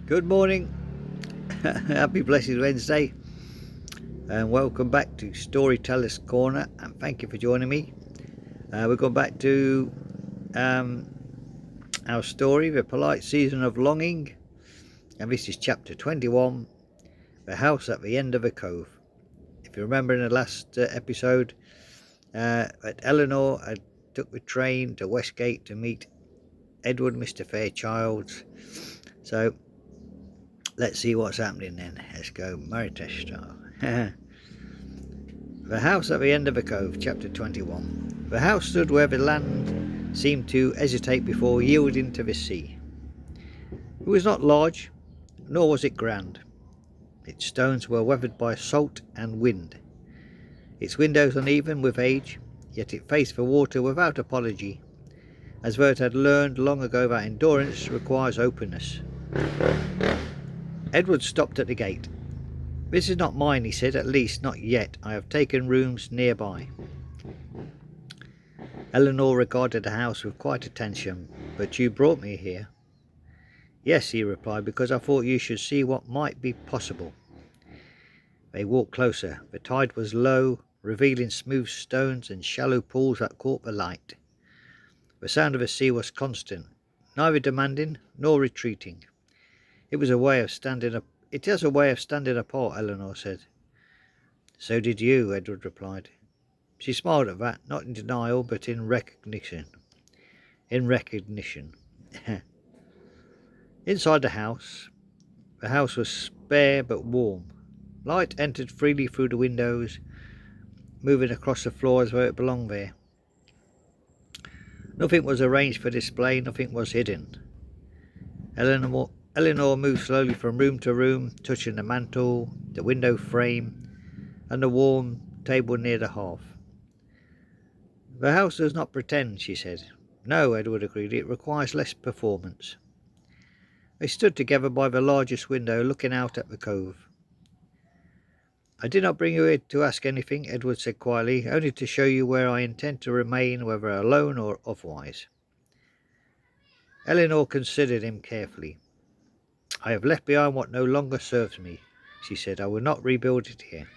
Good morning, happy blessed Wednesday, and welcome back to Storyteller's Corner, and thank you for joining me. We're going back to our story, The Polite Season of Longing, and this is chapter 21, The House at the End of a Cove. If you remember in the last episode, that Eleanor had took the train to Westgate to meet Edward, Mr. Fairchild. So let's see what's happening then. Let's go Marites style. The House at the End of a Cove, chapter 21. The house stood where the land seemed to hesitate before yielding to the sea. It was not large, nor was it grand. Its stones were weathered by salt and wind, its windows uneven with age, yet it faced the water without apology, as though it had learned long ago that endurance requires openness. Edward stopped at the gate. "This is not mine," he said, "at least not yet. I have taken rooms nearby." Eleanor regarded the house with quiet attention. "But you brought me here." "Yes," he replied, "because I thought you should see what might be possible." They walked closer. The tide was low, revealing smooth stones and shallow pools that caught the light. The sound of the sea was constant, neither demanding nor retreating. It has a way of standing apart," Eleanor said. "So did you," Edward replied. She smiled at that, not in denial, but in recognition. Inside the house was spare but warm. Light entered freely through the windows, moving across the floor as though it belonged there. Nothing was arranged for display, nothing was hidden. Eleanor moved slowly from room to room, touching the mantel, the window frame, and the warm table near the hearth. "The house does not pretend," she said. "No," Edward agreed, "it requires less performance." They stood together by the largest window, looking out at the cove. "I did not bring you here to ask anything," Edward said quietly, "only to show you where I intend to remain, whether alone or otherwise." Eleanor considered him carefully. "I have left behind what no longer serves me," she said. "I will not rebuild it here."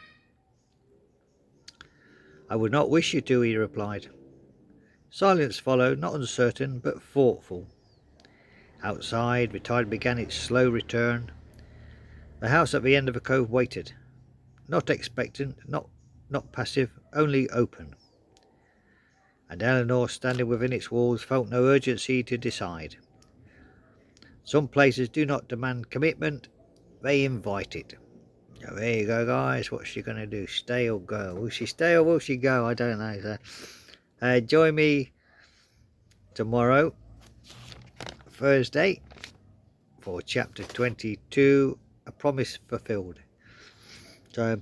"I would not wish you to," he replied. Silence followed, not uncertain, but thoughtful. Outside, the tide began its slow return. The house at the end of the cove waited, not expectant, not passive, only open. And Eleanor, standing within its walls, felt no urgency to decide. Some places do not demand commitment, they invite it. So there you go, guys. What's she going to do? Stay or go? Will she stay or will she go? I don't know. So, join me tomorrow, Thursday, for chapter 22, A Promise Fulfilled. So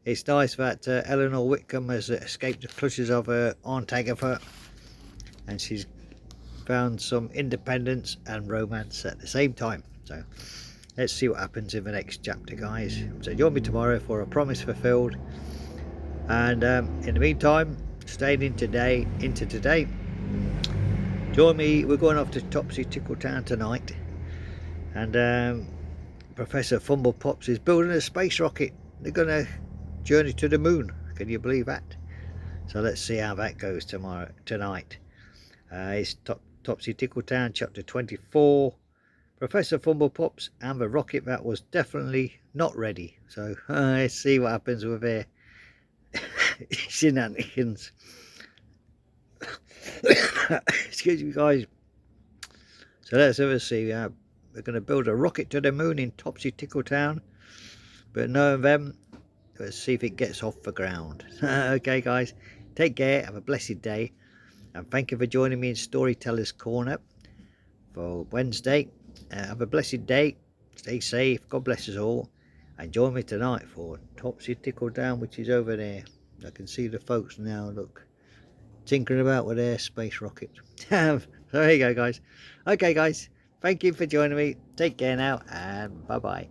it's nice that Eleanor Whitcomb has escaped the clutches of her Aunt Agatha, and she's found some independence and romance at the same time. So let's see what happens in the next chapter, guys. So join me tomorrow for A Promise Fulfilled, and in the meantime, staying into today, join me. We're going off to Topsy Tickletown tonight, and Professor Fumblepops is building a space rocket. They're going to journey to the moon. Can you believe that? So let's see how that goes tonight. It's Topsy Tickletown, chapter 24. Professor Fumblepops and the rocket that was definitely not ready. So let's see what happens with their shenanigans. Excuse me, guys. So let's have a see. We're going to build a rocket to the moon in Topsy Tickletown. But knowing them, let's see if it gets off the ground. Okay, guys. Take care. Have a blessed day. And thank you for joining me in Storyteller's Corner for Wednesday. Have a blessed day. Stay safe. God bless us all. And join me tonight for Topsy Tickletown, which is over there. I can see the folks now, look, tinkering about with their space rocket. So there you go, guys. Okay, guys. Thank you for joining me. Take care now, and bye-bye.